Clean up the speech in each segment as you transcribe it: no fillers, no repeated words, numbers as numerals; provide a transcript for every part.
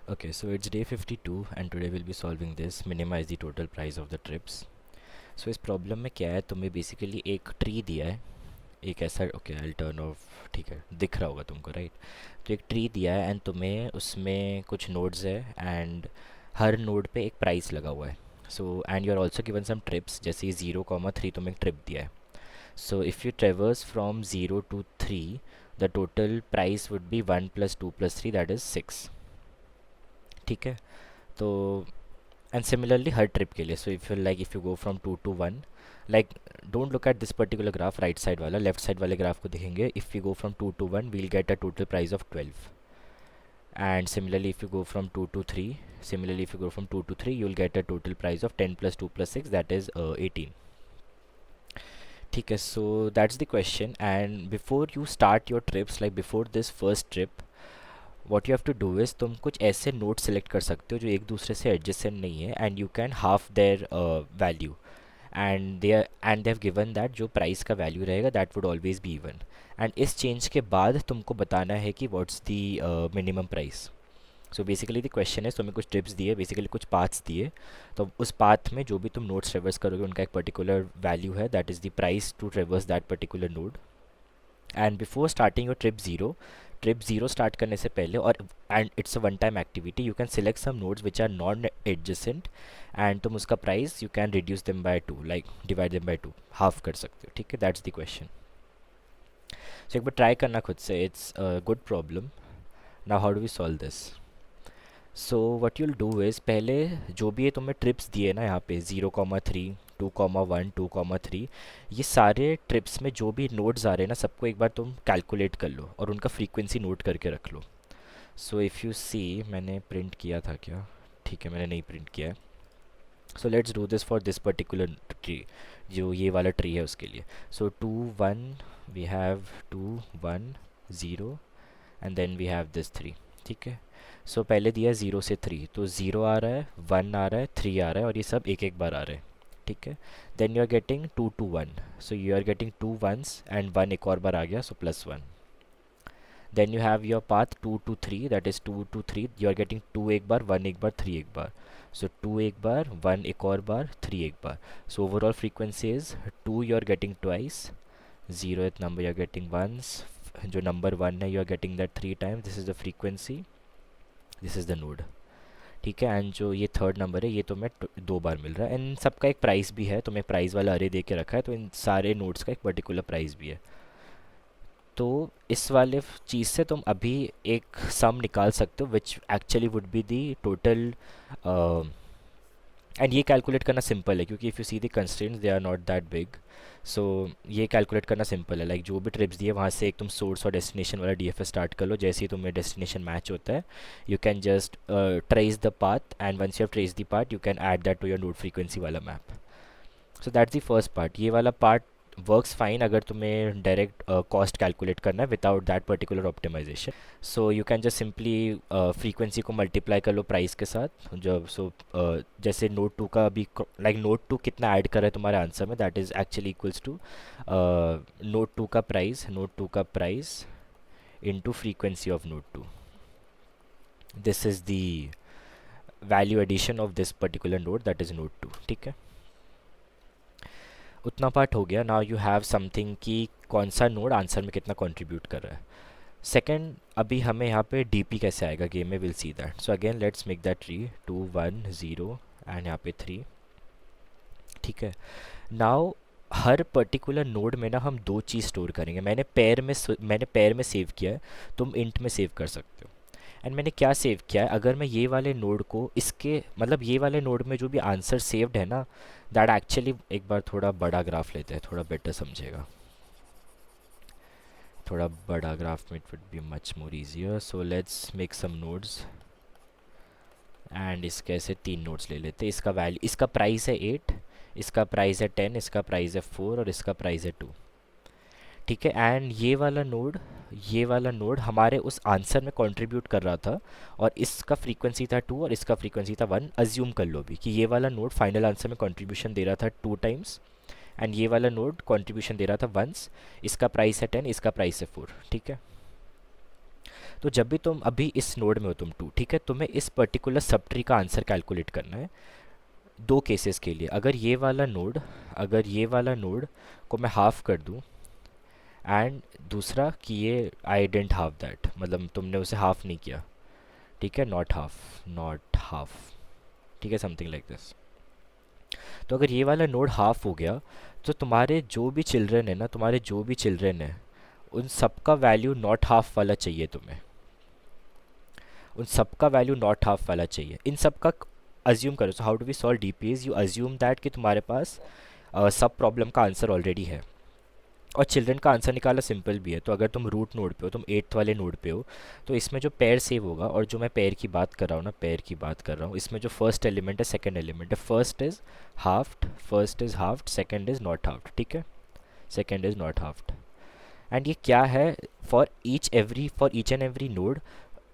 Okay, so it's day 52 and today we'll be solving this minimize the total price of the trips. So इस problem में क्या है, तुम्हें basically एक tree दिया है, एक ऐसा, ओके आई टर्न ऑफ, ठीक है दिख रहा होगा तुमको राइट। तो एक ट्री दिया है एंड तुम्हें उसमें कुछ नोड्स है एंड हर नोड पे एक प्राइस लगा हुआ है। So and you are also given some trips, जैसे 0,3 तुम्हें एक ट्रिप दिया है। So if you traverse from 0 to 3 the total price would be 1 + 2 + 3 that is 6। ठीक है, तो एंड सिमिलरली हर ट्रिप के लिए, so if you go from 2 to 1, like don't look at this particular graph, right side वाला, left side वाले graph को देखेंगे। If you go from 2 to 1 we'll get a total price of 12, and similarly if you go from 2 to 3, similarly if you go from 2 to 3 you'll get a total price of 10 + 2 + 6 that is 18। ठीक है, so that's the question and before you start your trips, like before this first trip, what you have to do is तुम कुछ ऐसे note select कर सकते हो जो एक दूसरे से एडजेसेंट नहीं है and you can half their value, and they have given that जो प्राइस का वैल्यू रहेगा that would always be even. And इस चेंज के बाद तुमको बताना है कि what's the minimum price. So basically the question है, तुम्हें कुछ टिप्स दिए, बेसिकली कुछ पाथ्स दिए, तो उस पाथ में जो भी तुम नोट्स ट्रेवर्स करोगे उनका एक पर्टिकुलर वैल्यू है, that is the price to traverse that particular node. And before starting your trip zero start करने से पहले, और and it's a one time activity, you can select some nodes which are non adjacent and तुम उसका price you can reduce them by 2, like divide them by 2, half कर सकते हो। ठीक है, दैट्स द क्वेश्चन। सो एक बार ट्राई करना खुद से, it's a good problem. Now how do we solve this? So what you'll do is, पहले जो भी ये तुम्हें ट्रिप्स दिए ना यहाँ पे 0,3, 2,1, 2,3, ये सारे ट्रिप्स में जो भी नोड्स आ रहे हैं ना, सबको एक बार तुम कैलकुलेट कर लो और उनका फ्रीक्वेंसी नोट करके रख लो। सो इफ़ यू सी, मैंने प्रिंट किया था क्या? ठीक है, मैंने नहीं प्रिंट किया है। So let's do this for this particular tree, जो ये वाला ट्री है उसके लिए। So 2 1, we have 2 1 0 and then we have this 3। ठीक है, सो पहले दिया 0 से 3, तो 0 आ रहा है, 1 आ रहा है, 3 आ रहा है और ये सब एक एक बार आ रहे हैं। ठीक है, then you are getting 2 to 1, so you are getting 2 ones and 1 एक और बार आ गया, so +1। Then you have your path 2 to 3, that is 2 to 3, you are getting 2 एक बार, 1 एक बार, 3 एक बार, सो 2 एक बार, 1 एक और बार, 3 एक बार। So overall frequency is 2, you are getting twice, 0th number you are getting once, जो नंबर 1 है you are getting that 3 times, this is the frequency, this is the node. ठीक है, एंड जो ये थर्ड नंबर है ये तुम्हें 2 बार मिल रहा है एंड सबका एक प्राइस भी है, तुम्हें प्राइस वाला अरे दे के रखा है, तो इन सारे नोड्स का एक पर्टिकुलर प्राइस भी है। तो इस वाले चीज़ से तुम अभी एक सम निकाल सकते हो which actually would be the total. And ये कैलकुलेट करना सिंपल है क्योंकि if you see the constraints they are not that big. So ये कैलकुलेट करना सिंपल है, लाइक जो भी ट्रिप्स दिए वहाँ से एक तुम सोर्स और डेस्टिनेशन वाला डीएफएस स्टार्ट कर लो, जैसे ही तुम्हें डेस्टिनेशन मैच होता है you can just trace the path and once you have trace the path you can add that to your node frequency वाला map. So that's the first part. ये वाला part works fine अगर तुम्हें direct cost calculate करना है without that particular optimisation. So you can just simply frequency को multiply कर लो प्राइस के साथ, जब जैसे नोट 2 का अभी, लाइक नोट 2 कितना ऐड कर रहा है तुम्हारे आंसर में, that is actually equals to node 2 का price into frequency of node 2। This is the value addition of this particular node, that is node 2। ठीक है, उतना पार्ट हो गया। नाउ यू हैव समथिंग कि कौन सा नोड आंसर में कितना कंट्रीब्यूट कर रहा है। सेकंड, अभी हमें यहाँ पे डीपी कैसे आएगा गेम में, will see that. So again let's make that tree 2 1 0 and यहाँ पे 3। ठीक है, नाउ हर पर्टिकुलर नोड में ना हम दो चीज़ स्टोर करेंगे। मैंने पैर में सेव किया है, तुम इंट में सेव कर सकते हो। एंड मैंने क्या सेव किया है, अगर मैं ये वाले नोड को इसके, मतलब ये वाले नोड में जो भी आंसर सेव्ड है ना, दैट एक्चुअली, एक बार थोड़ा बड़ा ग्राफ लेते हैं, थोड़ा बेटर समझेगा। थोड़ा बड़ा ग्राफ में it would be much more easier. So let's make some nodes and इसके ऐसे 3 नोड्स ले लेते हैं। इसका वैल्यू, इसका प्राइस है 8, इसका प्राइस है 10, इसका प्राइस है 4 और इसका प्राइस है 2। ठीक है, एंड ये वाला नोड हमारे उस आंसर में कंट्रीब्यूट कर रहा था और इसका फ्रीक्वेंसी था 2 और इसका फ्रीक्वेंसी था 1। अज्यूम कर लो भी कि ये वाला नोड फाइनल आंसर में कंट्रीब्यूशन दे रहा था 2 टाइम्स एंड ये वाला नोड कंट्रीब्यूशन दे रहा था वंस। इसका प्राइस है 10, इसका प्राइस है 4। ठीक है, तो जब भी तुम अभी इस नोड में हो तुम टू, ठीक है, तुम्हें इस पर्टिकुलर सब ट्री का आंसर कैलकुलेट करना है दो केसेस के लिए। अगर ये वाला नोड को मैं हाफ कर दूं, एंड दूसरा कि ये आई डेंट हाफ दैट, मतलब तुमने उसे हाफ नहीं किया, ठीक है, नॉट हाफ, ठीक है, समथिंग लाइक दिस। तो अगर ये वाला नोड हाफ हो गया, तो तुम्हारे जो भी चिल्ड्रन है उन सब का वैल्यू नॉट हाफ वाला चाहिए तुम्हें, उन सब का वैल्यू नॉट हाफ वाला चाहिए, इन सब का अज्यूम करो। So how do we solve DPS, you assume that कि तुम्हारे पास सब प्रॉब्लम का आंसर ऑलरेडी है, और चिल्ड्रन का आंसर निकालना सिंपल भी है। तो अगर तुम रूट नोड पे हो, तुम एट्थ वाले नोड पे हो, तो इसमें जो पेयर सेव होगा, और जो मैं पेयर की बात कर रहा हूँ ना, पेयर की बात कर रहा हूँ, इसमें जो फर्स्ट एलिमेंट है सेकंड एलिमेंट है, first is halved, second is not halved, ठीक है, second is not halved. And ये क्या है, for each and every node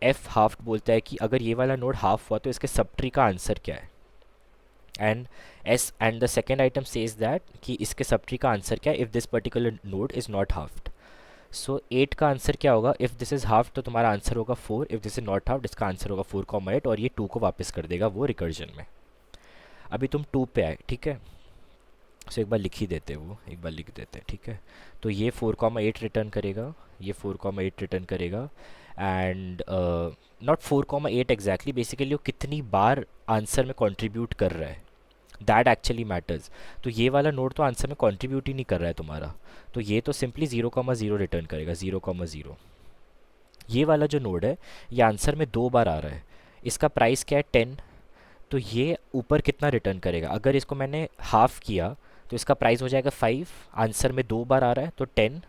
F halved बोलता है कि अगर ये वाला नोड हाफ हुआ तो इसके सब ट्री का आंसर क्या है, and the second item says that कि इसके सब ट्री का आंसर क्या है if this particular node is not halved. So 8 का आंसर क्या होगा, इफ़ दिस इज़ हाफ तो तुम्हारा आंसर होगा 4, if this is not half इसका आंसर होगा 4,8, और ये 2 को वापस कर देगा वो रिकर्जन में। अभी तुम 2 पे आए, ठीक है, सो एक बार लिख ही देते वो, एक बार लिख देते हैं, ठीक है। तो ये 4,8 रिटर्न करेगा, ये 4,8 रिटर्न करेगा, एंड नॉट 4,8 एग्जैक्टली, बेसिकली वो कितनी बार आंसर में कंट्रीब्यूट कर रहा है, दैट एक्चुअली मैटर्स। तो ये वाला नोड तो आंसर में कंट्रीब्यूट ही नहीं कर रहा है तुम्हारा, तो ये तो सिंपली 0,0 रिटर्न करेगा, 0,0। ये वाला जो नोड है ये आंसर में 2 बार आ रहा है, इसका प्राइस क्या है 10, तो ये ऊपर कितना रिटर्न करेगा, अगर इसको मैंने हाफ किया तो इसका प्राइस हो जाएगा 5, आंसर में 2 बार आ रहा है तो 10,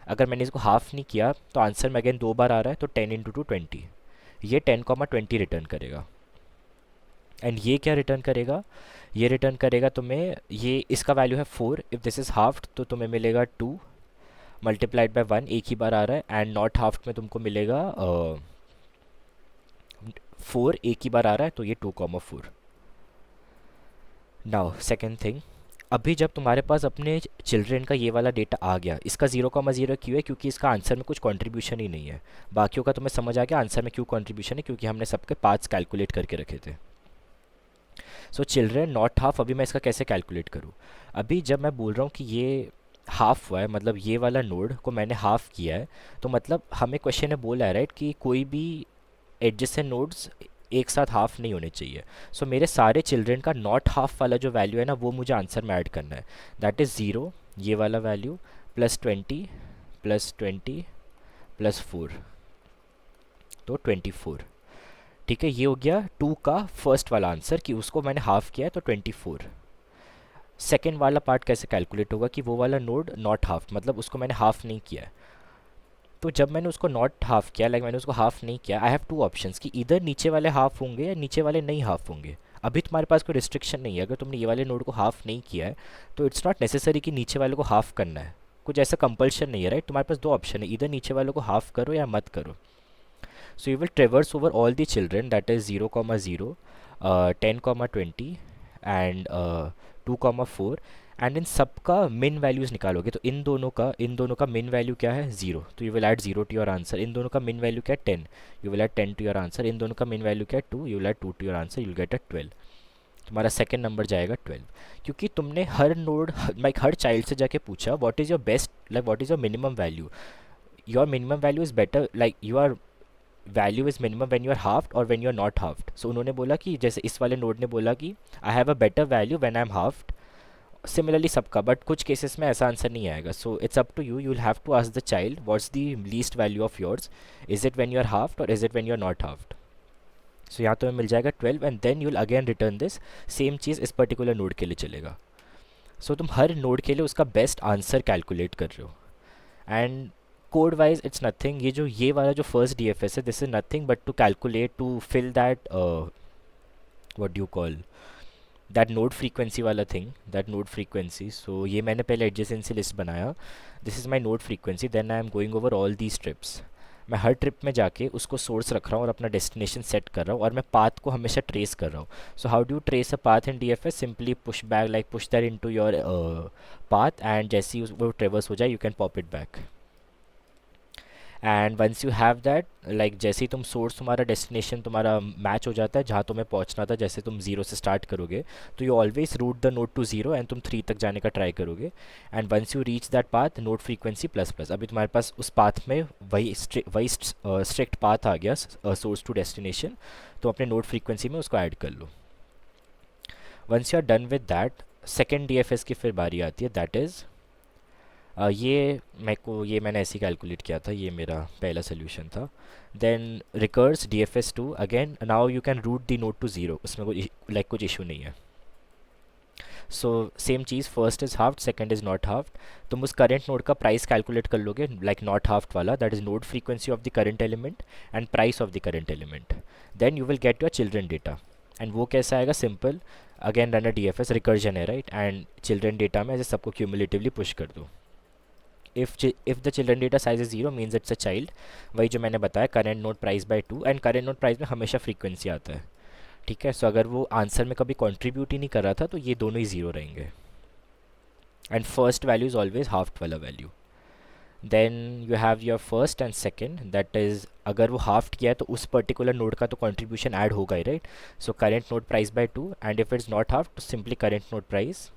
अगर मैंने इसको हाफ नहीं किया तो आंसर में अगेन 2 बार आ रहा है तो 10 इंटू 2 20, ये 10,20 रिटर्न करेगा। एंड ये क्या रिटर्न करेगा, ये रिटर्न करेगा तुम्हें, ये इसका वैल्यू है 4, इफ़ दिस इज़ हाफ्ड तो तुम्हें मिलेगा 2 मल्टीप्लाइड बाय 1, एक ही बार आ रहा है, एंड नॉट हाफ्ड में तुमको मिलेगा 4, एक ही बार आ रहा है, तो ये 2,4। नाउ सेकेंड थिंग, अभी जब तुम्हारे पास अपने चिल्ड्रन का ये वाला डेटा आ गया, इसका 0,0 क्यों है, क्योंकि इसका आंसर में कुछ कंट्रीब्यूशन ही नहीं है, बाकियों का तुम्हें समझ आ गया आंसर में क्यों कंट्रीब्यूशन है, क्योंकि हमने सबके पार्ट्स कैलकुलेट करके रखे थे। सो चिल्ड्रन नॉट हाफ, अभी मैं इसका कैसे कैलकुलेट करूँ, अभी जब मैं बोल रहा हूँ कि ये हाफ हुआ है, मतलब ये वाला नोड को मैंने हाफ किया है, तो मतलब हमें क्वेश्चन में बोला है राइट कि कोई भी एडजेसेंट नोड्स एक साथ हाफ नहीं होने चाहिए। सो मेरे सारे चिल्ड्रन का नॉट हाफ वाला जो वैल्यू है ना वो मुझे आंसर में ऐड करना है, दैट इज़ 0, ये वाला वैल्यू, +20 प्लस 4, तो 24, ठीक है। ये हो गया 2 का फर्स्ट वाला आंसर कि उसको मैंने हाफ किया है तो 24। सेकेंड वाला पार्ट कैसे कैलकुलेट होगा कि वो वाला नोड नॉट हाफ, मतलब उसको मैंने हाफ नहीं किया है, तो जब मैंने उसको नॉट हाफ किया, लाइक मैंने उसको हाफ नहीं किया, आई हैव टू ऑप्शंस कि इधर नीचे वाले हाफ होंगे या नीचे वाले नहीं हाफ होंगे। अभी तुम्हारे पास कोई रिस्ट्रिक्शन नहीं है, अगर तुमने ये वाले नोड को हाफ नहीं किया है तो इट्स नॉट नेसेसरी कि नीचे वाले को हाफ करना है, कुछ ऐसा कंपल्शन नहीं है राइट, तुम्हारे पास दो ऑप्शन है, इधर नीचे वालों को हाफ करो या मत करो। So you will ट्रेवर्स over all the children, that is 0,0, 10,20 and 2,4, and in सब का मिन वैल्यूज़ निकालोगे, तो इन दोनों का मिन वैल्यू क्या है 0, तो you will add 0 to your answer. इन दोनों का मिन वैल्यू क्या है 10, you will add 10 to your answer. इन दोनों का मिन वैल्यू क्या है 2, you will add 2 to your answer, you will get a 12। तुम्हारा सेकंड नंबर जाएगा 12, क्योंकि तुमने हर नोड लाइक हर चाइल्ड से जाके पूछा what is your best, like what is your minimum value, your minimum value is better, like your value is minimum when you are halved और when you are not halved. So उन्होंने बोला कि जैसे इस वाले नोड ने बोला कि I have a better value when I am halved, similarly सबका, बट कुछ केसेस में ऐसा आंसर नहीं आएगा। So it's up to you, you will have to ask the child what's the least value of yours, is it when you are halved और is it when you are not halved. So यहाँ तो मिल जाएगा 12, and then you will again return this, same चीज़ इस particular node के लिए चलेगा। सो तुम हर नोड के लिए उसका बेस्ट आंसर कैलकुलेट कर रहे हो, and code wise it's nothing, ये वाला जो फर्स्ट डी एफ एस है, this is nothing but to calculate, to fill that what do call that node frequency वाला thing, that node frequency. So ये मैंने पहले एडजेसेंसी लिस्ट बनाया, this is my node frequency, then I am going over all these trips. मैं हर trip में जाके उसको सोर्स रख रहा हूँ और अपना डेस्टिनेशन सेट कर रहा हूँ, और मैं पाथ को हमेशा ट्रेस कर रहा हूँ। So how do trace a path in D F S, simply push back, like push that in to your path, and जैसे ही वो ट्रेवर्स हो जाए you can pop it back. And once you have that, like जैसे ही तुम source, तुम्हारा destination तुम्हारा मैच हो जाता है जहाँ तुम्हें पहुँचना था, जैसे तुम ज़ीरो से स्टार्ट करोगे तो you always root the node to zero and तुम 3 तक जाने का ट्राई करोगे। And once you reach that path, node frequency plus plus, अभी तुम्हारे पास उस पाथ में वही स्ट्रिक्ट पाथ आ गया सोर्स टू डेस्टिनेशन, तो अपने नोड फ्रीक्वेंसी में उसको ऐड कर लो। Once you are done with that, second DFS की फिर बारी आती है, दैट इज़ ये मैंने ऐसे ही कैलकुलेट किया था, ये मेरा पहला सोल्यूशन था। Then recurse DFS2 again, now you can root the node to zero, उसमें कुछ इशू नहीं है। सो सेम चीज़, first is halved, second is not halved. तुम उस करंट नोड का प्राइस कैलकुलेट कर लोगे, लाइक नॉट हाफ्ड वाला, that is node frequency of the current element and price of the current element. Then you will get your children data. And वो कैसा आएगा, simple, again run a DFS, recursion है right, and children data में ऐसे सबको cumulatively push कर दो। If the children data size is zero means it's a child, वही जो मैंने बताया, current node price by 2, and current node price में हमेशा फ्रीक्वेंसी आता है। ठीक है, सो अगर वो आंसर में कभी कंट्रीब्यूट ही नहीं कर रहा था तो ये दोनों ही ज़ीरो रहेंगे। And first value is always half वाला value. Then you have your first and second, that is अगर वो हाफ किया है तो उस पर्टिकुलर नोड का तो कंट्रीब्यूशन ऐड होगा ही right. So current node price by 2, and if it's not half तो सिंपली करेंट नोट प्राइस।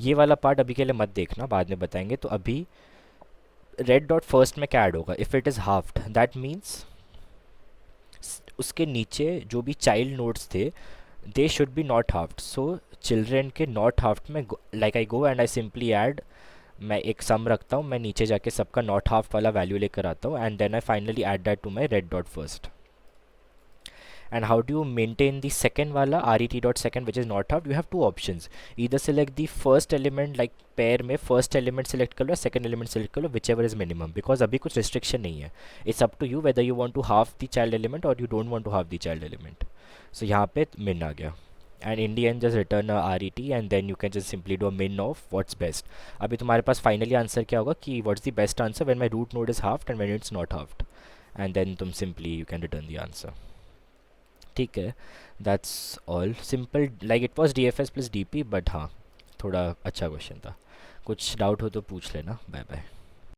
ये वाला पार्ट अभी के लिए मत देखना, बाद में बताएंगे। तो अभी रेड डॉट फर्स्ट में क्या ऐड होगा, if it is halved that means उसके नीचे जो भी चाइल्ड नोड्स थे they should be not halved. So children के नॉट हाफ्ड में, like I go and I simply add, मैं एक सम रखता हूँ, मैं नीचे जाके सबका नॉट हाफ वाला वैल्यू लेकर आता हूँ, and then I finally add that to my red dot first. And how do you maintain the second wala ret dot second which is not halved? You have two options, either select the first element, like pair में first element select कर लो, second element select कर लो, whichever is minimum, because अभी कुछ restriction नहीं है, it's up to you whether you want to halve the child element or you don't want to halve the child element. So यहाँ पे min आ गया, and in the end just return a RET and then you can just simply do a min of what's best. अभी तुम्हारे पास finally answer क्या होगा कि what's the best answer when my root node is halved and when it's not halved, and then तुम simply you can return the answer. ठीक है, that's all simple, like it was DFS plus DP, but हाँ थोड़ा अच्छा question था। कुछ doubt हो तो पूछ लेना। Bye bye.